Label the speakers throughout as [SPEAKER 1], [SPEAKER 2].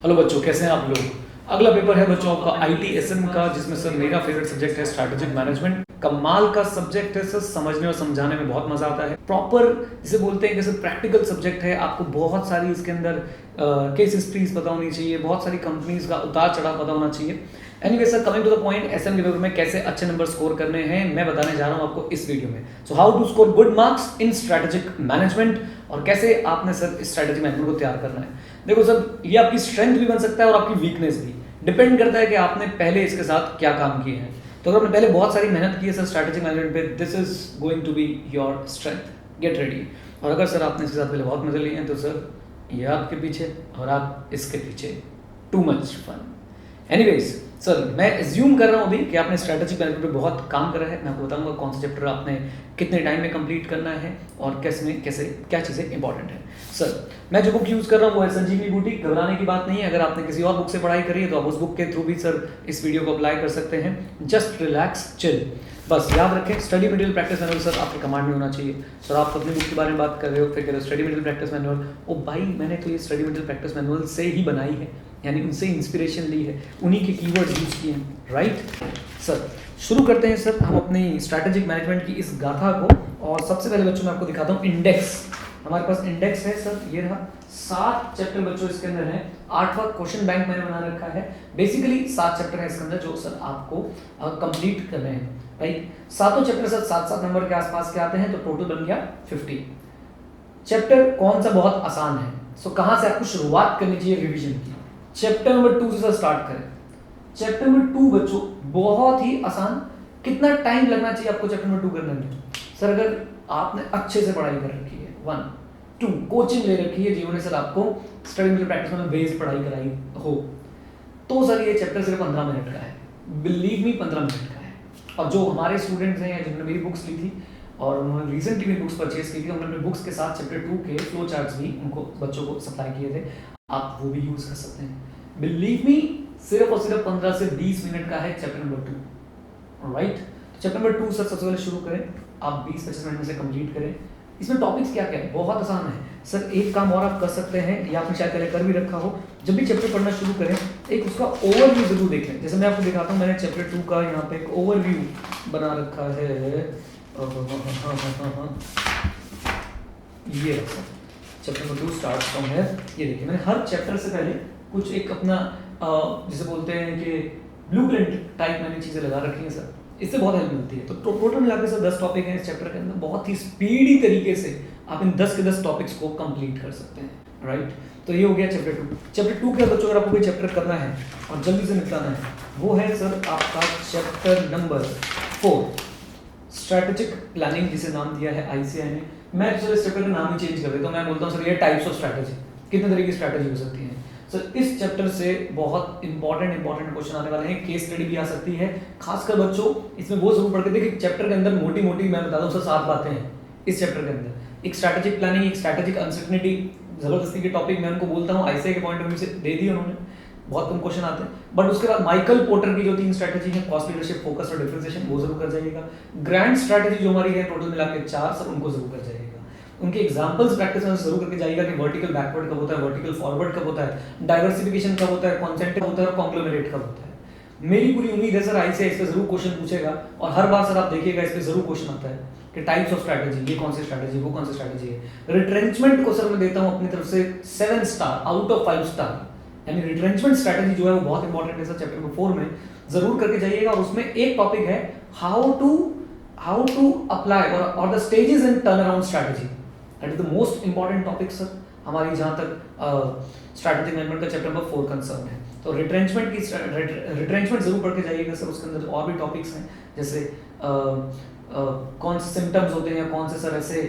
[SPEAKER 1] Hello बच्चों, कैसे हैं आप लोग। अगला पेपर है बच्चों आपका ITSM का, जिसमें सर मेरा फेवरेट सब्जेक्ट है स्ट्रैटेजिक मैनेजमेंट। कमाल का सब्जेक्ट है सर, समझने और समझाने में बहुत मजा आता है। प्रॉपर जिसे बोलते हैं कि सर प्रैक्टिकल सब्जेक्ट है। आपको बहुत सारी इसके अंदर केस हिस्ट्रीज पता होनी चाहिए, बहुत सारी कंपनीज का उतार चढ़ाव पता होना चाहिए। Anyway sir, coming to the point, SM के पेपर में कैसे अच्छे नंबर स्कोर करने हैं मैं बताने जा रहा हूं आपको इस वीडियो में। So how to score good marks in strategic management, और कैसे आपने सर स्ट्रैटेजी मैनेजमेंट को तैयार करना है। देखो सर, ये आपकी स्ट्रेंथ भी बन सकता है और आपकी वीकनेस भी। डिपेंड करता है कि आपने पहले इसके साथ क्या काम किए हैं। तो अगर आपने पहले बहुत सारी मेहनत की है सर स्ट्रैटेजिक मैनेजमेंट पे, this is going to be your strength, get ready. और अगर सर आपने इसके साथ पहले बहुत मजे लिए हैं तो सर ये आपके पीछे और आप इसके पीछे, too much fun. Anyways sir, मैं एज्यूम कर रहा हूँ अभी कि आपने स्ट्रैटेजिक मैनेजमेंट पे बहुत काम करा है। मैं आपको बताऊंगा कौन सा चैप्टर आपने कितने टाइम में कंप्लीट करना है और कैसे क्या चीज़ें इंपॉर्टेंट है। सर, मैं जो बुक यूज़ कर रहा हूँ वो है संजीवनी बूटी। घबराने की बात नहीं है। अगर आपने किसी और बुक से पढ़ाई करी है तो आप उस बुक के थ्रू भी सर इस वीडियो को अप्लाई कर सकते हैं। Just relax, chill. बस याद रखें, study material practice manual sir आपके कमांड में होना चाहिए। सर आप अपनी बुक के बारे में बात कर रहे हो, फिर कह रहे हो स्टडी मटेरियल प्रैक्टिस मैनुअल। ओ भाई, मैंने तो ये स्टडी मटेरियल प्रैक्टिस मैनुअल से ही बनाई है, यानी उनसे इंस्पिरेशन ली है, उन्हीं के कीवर्ड्स यूज किए हैं, राइट। सर शुरू करते हैं सर हम अपनी स्ट्रैटेजिक मैनेजमेंट की इस गाथा को। और सबसे पहले बच्चों मैं आपको दिखाता हूँ इंडेक्स। हमारे पास इंडेक्स है सर, ये रहा। 7 चैप्टर बच्चों इसके अंदर है। 8वां क्वेश्चन बैंक मैंने बना रखा है। बेसिकली 7 चैप्टर है इसके अंदर जो सर आपको कंप्लीट करने हैं, राइट। सातों चैप्टर सर 7-7 नंबर के आसपास के आते हैं, तो टोटल बन गया 50। चैप्टर कौन सा बहुत आसान है, सो कहां से आपको शुरुआत करनी चाहिए रिवीजन की। चैप्टर नंबर 2 से सर स्टार्ट करें। चैप्टर नंबर 2 बच्चों बहुत ही आसान। कितना टाइम लगना चाहिए आपको चैप्टर नंबर 2 करने में? सर अगर आपने अच्छे से पढ़ाई कर रखी है, 1 2 कोचिंग ले रखी है, जिन्होंने सर आपको स्टडी मटेरियल प्रैक्टिस में बेस्ड पढ़ाई कराई हो, तो सर ये चैप्टर सिर्फ 15 मिनट का है। बिलीव मी, 15 मिनट का है। और जो हमारे स्टूडेंट्स हैं जिन्होंने मेरी बुक्स ली थी और उन्होंने रिसेंटली मेरी बुक्स परचेज की थी, उन्होंने बुक्स के साथ चैप्टर 2 के फ्लो चार्ट्स भी उनको बच्चों को सप्लाई किए थे। आप वो भी यूज कर सकते हैं। बिलीव मी, सिर्फ और सिर्फ 15 से 20 मिनट का है chapter number 2, right. Chapter number 2 sir सबसे पहले शुरू करें, आप 20-25 मिनट में से कंप्लीट करें। इसमें टॉपिक्स क्या क्या है, बहुत आसान है सर। एक काम और आप कर सकते हैं, या आपने शायद पहले कर भी रखा हो, जब भी चैप्टर पढ़ना शुरू करें एक उसका ओवरव्यू जरूर देख लें। जैसे मैं आपको दिखाता हूँ, मैंने चैप्टर 2 का यहाँ पे एक ओवरव्यू बना रखा है। ये चैप्टर नंबर 2 स्टार्ट फ्रॉम है। ये देखिए, मैंने हर चैप्टर से पहले कुछ एक अपना जिसे बोलते हैं कि ब्लूप्रिंट टाइप मैंने चीज़ें लगा रखी हैं सर। इससे बहुत हेल्प मिलती है। तो टोटल मिला के सर 10 टॉपिक हैं इस चैप्टर के अंदर। बहुत ही स्पीडी तरीके से आप इन 10 के 10 टॉपिक्स को कंप्लीट कर सकते हैं, राइट। तो ये हो गया चैप्टर 2। चैप्टर 2 के बच्चों अगर आपको कोई चैप्टर करना है और जल्दी से निपटाना है, वो है सर आपका चैप्टर नंबर 4, स्ट्रैटेजिक प्लानिंग, जिसे नाम दिया है ICAI ने। मैं सर इस चैप्टर का नाम ही चेंज कर देता हूँ। मैं बोलता हूँ सर ये टाइप्स ऑफ स्ट्रैटेजी, कितने तरह की स्ट्रैटेजी हो सकती है। सर इस चैप्टर से बहुत इंपॉर्टेंट क्वेश्चन आने वाले हैं। केस स्टडी भी आ सकती है। खासकर बच्चों इसमें वो जरूर पढ़ के देखिए, चैप्टर के अंदर मोटी मोटी मैं बता दूं सर 7 बातें हैं इस चैप्टर के अंदर। एक स्ट्रैटेजिक प्लानिंग, एक स्ट्रैटेजिक अनसर्टेनिटी, जबरदस्ती के टॉपिक मैं उनको बोलता हूँ ICAI के पॉइंट ऑफ व्यू से दे दिए उन्होंने, बहुत कम क्वेश्चन आते हैं। बट उसके बाद माइकल पोर्टर की जो 3 स्ट्रैटेजी है, कॉस्ट लीडरशिप, फोकस और डिफरेंशिएशन, वो जरूर कर जाइएगा। ग्रैंड स्ट्रैटेजी जो हमारी है टोटल मिला के 4 सर, उनको जरूर कर जाइएगा। उनके एग्जांपल्स प्रैक्टिस में जरूर करके जाइएगा कि वर्टिकल बैकवर्ड कब होता है, वर्टिकल फॉरवर्ड कब होता है, डाइवर्सिफिकेशन कब होता है, कॉन्सेंट्रिक कब होता है और कॉन्ग्लोमेरेट कब होता है। मेरी पूरी उम्मीद है सर ICAI इस पे जरूर क्वेश्चन पूछेगा। और हर बार सर आप देखिएगा इस पे जरूर क्वेश्चन आता है कि टाइप्स ऑफ स्ट्रैटेजी, ये कौन सी स्ट्रैटेजी, वो कौन सी स्ट्रैटेजी है। रिट्रेंचमेंट को सर मैं देता हूं अपनी तरफ से 7 स्टार आउट ऑफ 5 स्टार। यानी रिट्रेंचमेंट स्ट्रैटेजी जो है वो बहुत इंपॉर्टेंट है सर, चैप्टर नंबर 4 में जरूर करके जाइएगा। और उसमें एक टॉपिक है हाउ टू अप्लाई और the stages in turn around strategy. That is the most important topic sir हमारी, जहां तक स्ट्रैटेजिक मैनेजमेंट का चैप्टर नंबर 4 कंसर्न है। तो रिट्रेंचमेंट जरूर पढ़ के जाइएगा सर। उसके अंदर और भी टॉपिक्स हैं, जैसे कौन से सिम्टम्स होते हैं या कौन से सर ऐसे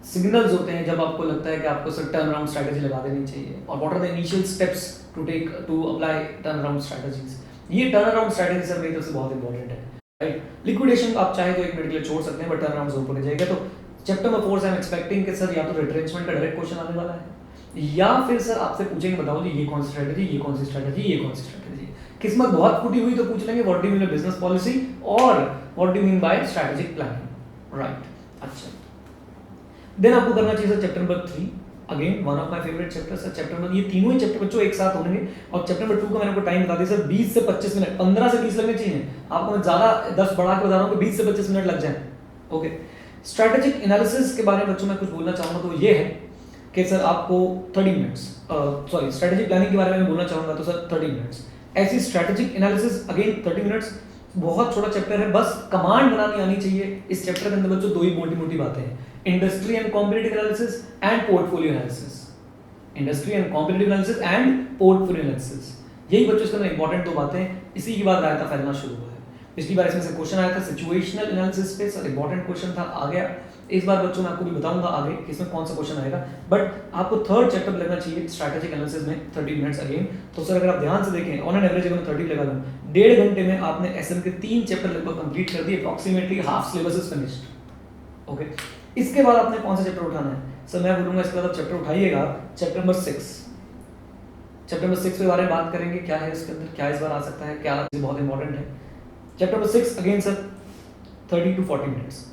[SPEAKER 1] सिग्नल्स होते हैं जब आपको लगता है कि आपको सर टर्न अराउंड स्ट्रैटेजी लगा देनी चाहिए, और what are the initial steps to apply turn around strategies. ये टर्न अराउंड स्ट्रैटेजी सर मेरी तरफ से बहुत इंपॉर्टेंट है, राइट। लिक्विडेशन आप चाहे तो 1 मिनट के लिए छोड़ सकते हैं, बट टर्न अराउंड जरूर पढ़ के जाइएगा। तो चैप्टर नंबर 4 से आई एम एक्सपेक्टिंग कि सर या तो रिट्रेंचमेंट का डायरेक्ट क्वेश्चन आने वाला है, या फिर सर आपसे पूछेंगे बताओ जी ये कौन सी स्ट्रैटेजी, ये कौन सी स्ट्रैटेजी, ये कौन सी स्ट्रैटेजी। किस्मत बहुत फूटी हुई तो पूछ लेंगे what do you mean by business policy और what do you mean by strategic planning, right. अच्छा, देन आपको करना चाहिए sir chapter number 3, again one of my favourite chapter sir. Chapter number, ये तीनों ही चैप्टर बच्चों एक साथ होंगे और चैप्टर नंबर 2 का मैंने आपको टाइम बता दिया सर 20 से 25 मिनट, 15 से 20 लगने चाहिए आपको। मैं ज्यादा 10 बढ़ा के बता रहा हूँ कि 20 से 25 मिनट लग जाए। ओके, स्ट्रैटेजिक एनालिसिस के बारे में बच्चों मैं कुछ बोलना चाहूंगा तो ये है कि सर आपको 30 मिनट्स, सॉरी स्ट्रैटेजिक प्लानिंग के बारे में बोलना चाहूंगा तो सर 30 मिनट्स। ऐसी स्ट्रैटेजिक एनालिसिस अगेन 30 मिनट्स। बहुत छोटा चैप्टर है, बस कमांड बनानी आनी चाहिए। इस चैप्टर के अंदर बच्चों दो ही मोटी मोटी बातें हैं, industry and competitive analysis and portfolio analysis. Industry and competitive analysis and portfolio analysis, यही बच्चों इसके अंदर इंपॉर्टेंट दो बातें। इसी के बाद रायता फैलना शुरू हुआ है। पिछली बार इसमें से क्वेश्चन आया था सिचुएशनल एनालिसिस पे सर, इंपॉर्टेंट क्वेश्चन था, आ गया। इस बार बच्चों मैं आपको भी बताऊंगा आगे कि इसमें कौन सा क्वेश्चन आएगा, बट आपको थर्ड चैप्टर लगना चाहिए स्ट्रैटेजिक एनालिसिस में 30 मिनट्स अगेन। तो सर अगर आप ध्यान से देखें ऑन एन एवरेज अगर मैं 30 लगा दूं, 1.5 घंटे में आपने एसएम के 3 चैप्टर लगभग कंप्लीट कर दिए, approximately half syllabus is finished. Okay, इसके बाद आपने कौन सा चैप्टर उठाना है सर? मैं बोलूंगा इसके बाद आप चैप्टर उठाइएगा चैप्टर नंबर 6। चैप्टर नंबर 6 के बारे में बात करेंगे, क्या है इसके अंदर, क्या इस बार आ सकता है, क्या बहुत इंपॉर्टेंट है। Chapter number 6 again sir 30 to 40 minutes.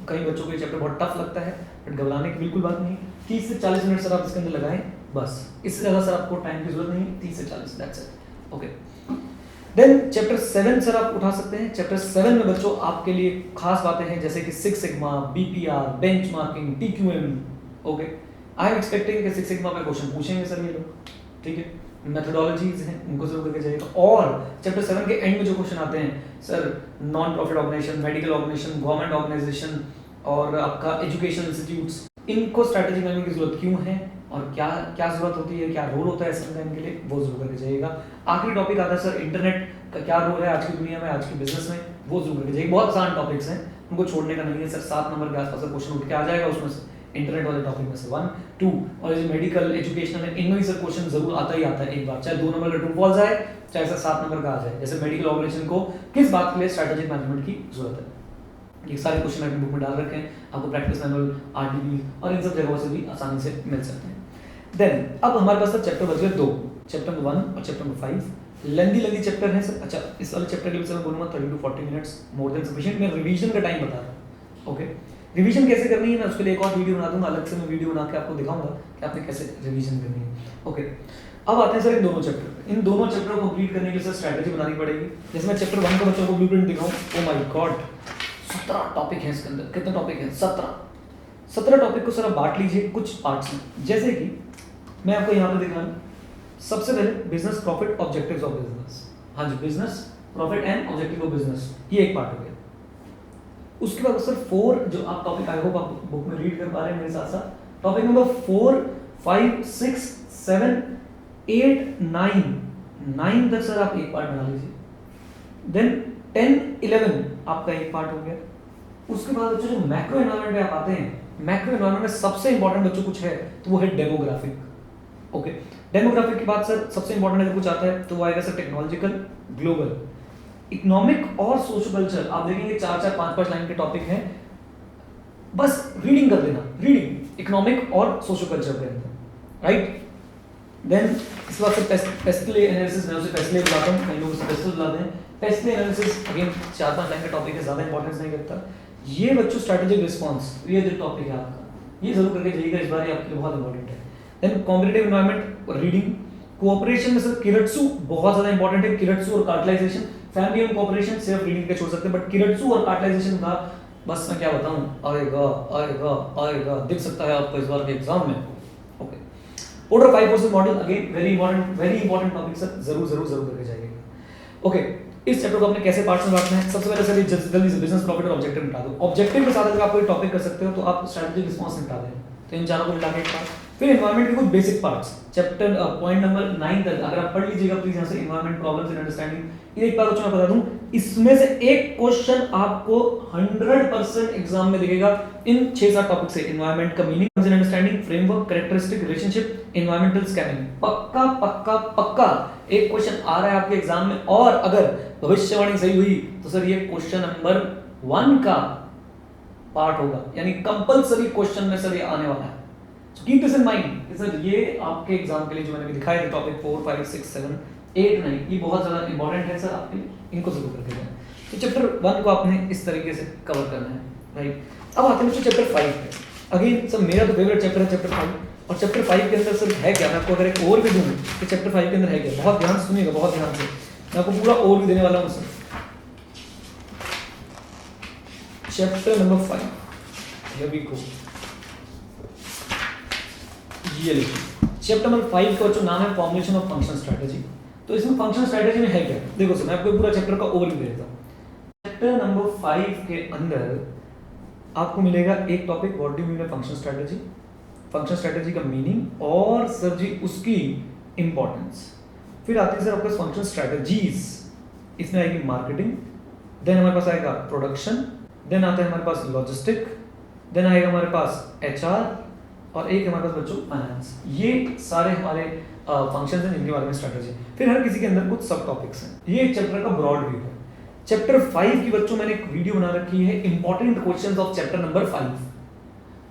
[SPEAKER 1] कई बच्चों को ये चैप्टर बहुत टफ लगता है, बट घबराने की बिल्कुल बात नहीं। 30 से 40 मिनट सर आप इसके अंदर लगाएं, बस इससे ज़्यादा सर आपको टाइम की जरूरत नहीं है। 30 से 40 that's it. Okay, then chapter 7 sir आप उठा सकते हैं। चैप्टर 7 में बच्चों आपके लिए खास बातें हैं जैसे कि 6 sigma, BPR, benchmarking, TQM. Okay, I am expecting कि 6 सिग्मा पे क्वेश्चन पूछेंगे सर ये लोग, ठीक है। मेथोडोलॉजीज हैं उनको जरूर करके जाइएगा। और चैप्टर 7 के एंड में जो क्वेश्चन आते हैं sir, non profit organisation, medical organisation, government organisation और आपका एजुकेशनल इंस्टीट्यूट्स, इनको स्ट्रैटेजी बनाने की जरूरत क्यों है और क्या क्या जरूरत होती है, क्या रोल होता है एसएम का इनके लिए, वो जरूर करके जाइएगा। आखिरी टॉपिक आता है सर इंटरनेट का क्या रोल है आज की दुनिया में, आज के बिजनेस में, वो जरूर करके जाइए। बहुत आसान टॉपिक्स हैं, उनको छोड़ने का नहीं है सर। 7 नंबर के आसपास क्वेश्चन उठ के आ जाएगा उसमें से, इंटरनेट वाले टॉपिक में से 1, 2 और ये मेडिकल एजुकेशनल है, इनमें भी सर क्वेश्चन जरूर आता ही आता है एक बार, चाहे 2 नंबर का ट्रू फॉल्स आए चाहे सर 7 नंबर का आ जाए। जैसे मेडिकल ऑर्गेनाइजेशन को किस बात के लिए स्ट्रैटेजिक मैनेजमेंट की जरूरत है, ये सारे क्वेश्चन मैंने बुक में डाल रखे हैं, आपको प्रैक्टिस मैनुअल, आरटीबी और इन सब जगहों से भी आसानी से मिल सकते हैं। देन अब हमारे पास चैप्टर बच गए 2, चैप्टर नंबर 1 और चैप्टर नंबर 5। लेंदी चैप्टर है सर। अच्छा, इस वाले चैप्टर के लिए मैं बोलूंगा 30 to 40 minutes more than sufficient. मैं रिवीजन का टाइम बता रहा हूं। ओके, रिवीजन कैसे करनी है मैं उसके लिए एक और वीडियो बना दूंगा, अलग से मैं वीडियो बना के आपको दिखाऊंगा कि आपने कैसे रिवीजन करनी है। ओके, अब आते हैं सर इन दोनों चैप्टर पे। इन दोनों चैप्टर को कंप्लीट करने के लिए सर स्ट्रैटेजी बनानी पड़ेगी। जैसे मैं चैप्टर 1 का बच्चों को ब्लूप्रिंट दिखाऊं, ओ माय गॉड 17 टॉपिक है इसके अंदर। कितने टॉपिक हैं? 17 टॉपिक को सर आप बांट लीजिए कुछ पार्ट्स में। जैसे कि मैं आपको यहाँ पे दिखा रहा हूँ, सबसे पहले business profit objectives of business. हाँ जी, business profit and objective of business, ये एक पार्ट हो गया। उसके बाद सर 4 जो आप टॉपिक आई होप आप बुक में रीड कर पा रहे हैं मेरे साथ साथ, टॉपिक नंबर 4, 5, 6, 7, 8, 9 तक सर आप एक पार्ट बना लीजिए। देन 10, 11 आपका एक पार्ट हो गया। उसके बाद बच्चों जो मैक्रो एनवायरनमेंट में आप आते हैं, मैक्रो एनवायरनमेंट में सबसे इंपॉर्टेंट बच्चों कुछ है तो वो है डेमोग्राफिक। ओके, डेमोग्राफिक के बाद सर सबसे इंपॉर्टेंट अगर कुछ आता है तो वो आएगा सर टेक्नोलॉजिकल, ग्लोबल, इकोनॉमिक और सोशल कल्चर। आप देखेंगे 4-4, 5-5 लाइन के टॉपिक हैं, बस रीडिंग कर लेना, रीडिंग इकोनॉमिक और सोशल कल्चर के अंदर, राइट। देन इसके बाद सर पेस्टल एनालिसिस, मैं उसे पेस्टल बुलाता हूँ, कई लोग उसे पेस्टल बुलाते हैं। पेस्टल एनालिसिस अगेन 4-5 लाइन का टॉपिक है, ज्यादा इंपॉर्टेंस नहीं रखता। ये बच्चों स्ट्रैटेजिक रिस्पांस, ये जो टॉपिक है आपका, ये जरूर करके जाइएगा, इस बार ये आपके लिए बहुत इंपॉर्टेंट है। देन कॉम्पिटिटिव एनवायरनमेंट और रीडिंग, कोऑपरेशन में सर किरट्सू बहुत ज्यादा इंपॉर्टेंट है। किरट्सू और कार्टलाइजेशन, फैमिली एंड कोऑपरेशन सिर्फ रीडिंग पे छोड़ सकते हैं, बट किरट्सू और कार्टलाइजेशन का बस मैं क्या बताऊं, आएगा दिख सकता है आपको इस बार के एग्जाम में। Okay, order 5 forces model again very important topic sir, जरूर करके जाइएगा। ओके, इस चैप्टर को आपने कैसे पार्ट्स में बांटना है? सबसे पहले सर जल्दी से बिजनेस प्रॉफिट और ऑब्जेक्टिव निपटा दो। ऑब्जेक्टिव के साथ अगर आप कोई टॉपिक कर सकते हो तो आप स्ट्रैटेजिक रिस्पांस निपटा दें, तो इन चारों को मिला के एक पार्ट। फिर एनवायरनमेंट के कुछ basic parts, chapter point number 9 तक अगर आप पढ़ लीजिएगा प्लीज, यहाँ से एनवायरनमेंट प्रॉब्लम्स इन अंडरस्टैंडिंग। एक बार मैं बता दूं, इसमें से एक क्वेश्चन आपको 100% एग्जाम में दिखेगा इन 6-7 टॉपिक से। एनवायरनमेंट का meaning in understanding, framework, characteristic, relationship, environmental scamming, पक्का एक क्वेश्चन आ रहा है आपके एग्जाम में। और अगर भविष्यवाणी सही हुई तो सर ये क्वेश्चन नंबर 1 का पार्ट होगा, यानी कंपलसरी क्वेश्चन में सर ये आने वाला है। So keep this in mind sir, ये आपके एग्जाम के लिए जो मैंने दिखाए थे टॉपिक 4, 5, 6, 7, 8, 9, ये बहुत ज्यादा इंपॉर्टेंट है सर आपके लिए, इनको जरूर करके जाएं। तो चैप्टर 1 को आपने इस तरीके से कवर करना है, राइट। अब आते हैं चैप्टर 5 पे। अगेन सर मेरा तो फेवरेट चैप्टर है चैप्टर 5। और चैप्टर 5 के अंदर सर है क्या, मैं आपको अगर एक ओवर भी दूँ कि चैप्टर 5 के अंदर है क्या, बहुत ध्यान से सुनिएगा, बहुत ध्यान से मैं आपको पूरा ओवर भी देने वाला हूँ sir. Chapter number 5, here we go. ये लिखिए, चैप्टर नंबर 5 का जो नाम है फॉर्मुलेशन ऑफ फंक्शन स्ट्रेटजी। तो इसमें फंक्शन स्ट्रेटजी में है क्या, देखो सर मैं आपको पूरा चैप्टर का ओवरव्यू दे देता हूँ। चैप्टर नंबर 5 के अंदर आपको मिलेगा एक topic, what do you mean bye function strategy, function strategy का मीनिंग और सर जी उसकी इंपॉर्टेंस। फिर आती है सर आपके फंक्शन स्ट्रेटजीज, इसमें आएगी मार्केटिंग, देन हमारे पास आएगा प्रोडक्शन, देन आता है हमारे पास लॉजिस्टिक, देन आएगा हमारे पास HR, और एक हमारे पास बच्चों फाइनेंस। ये सारे हमारे फंक्शंस हैं जिनके बारे में स्ट्रेटजी। फिर हर किसी के अंदर कुछ सब टॉपिक्स हैं। ये एक चैप्टर का ब्रॉड व्यू है। चैप्टर 5 की बच्चों मैंने एक वीडियो बना रखी है, important questions of chapter number 5।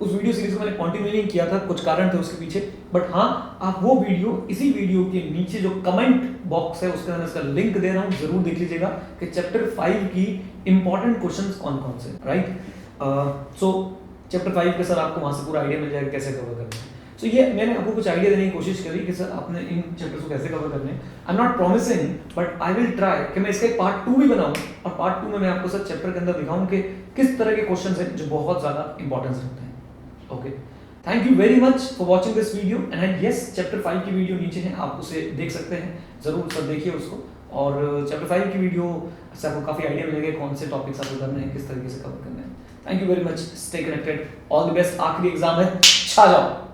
[SPEAKER 1] उस वीडियो सीरीज को मैंने कंटिन्यू नहीं किया था, कुछ कारण थे उसके पीछे, बट हाँ आप वो वीडियो इसी वीडियो के नीचे जो कमेंट बॉक्स है उसके अंदर इसका लिंक दे रहा हूँ, जरूर देख लीजिएगा कि चैप्टर 5 की इंपॉर्टेंट क्वेश्चंस कौन कौन से, राइट। सो चैप्टर 5 के सर आपको वहां से पूरा आइडिया मिल जाएगा कैसे कवर करना है। सो ये मैंने आपको कुछ आइडिया देने की कोशिश करी कि सर आपने इन चैप्टर्स को कैसे कवर करने हैं। I am not promising but I will try कि मैं इसका एक पार्ट 2 भी बनाऊं, और पार्ट 2 में मैं आपको सर चैप्टर के अंदर दिखाऊं कि किस तरह के क्वेश्चंस हैं जो बहुत ज्यादा इंपॉर्टेंस रखते हैं। Okay, thank you very much for watching this video and yes chapter 5 की वीडियो नीचे है, आप उसे देख सकते हैं, जरूर सर देखिए उसको। और चैप्टर 5 की वीडियो से आपको काफी आइडिया मिलेगा कौन से टॉपिक्स आपको करने हैं, किस तरीके से कवर करने हैं। Thank you very much, stay connected, all the best. आखिरी एग्जाम है, छा जाओ।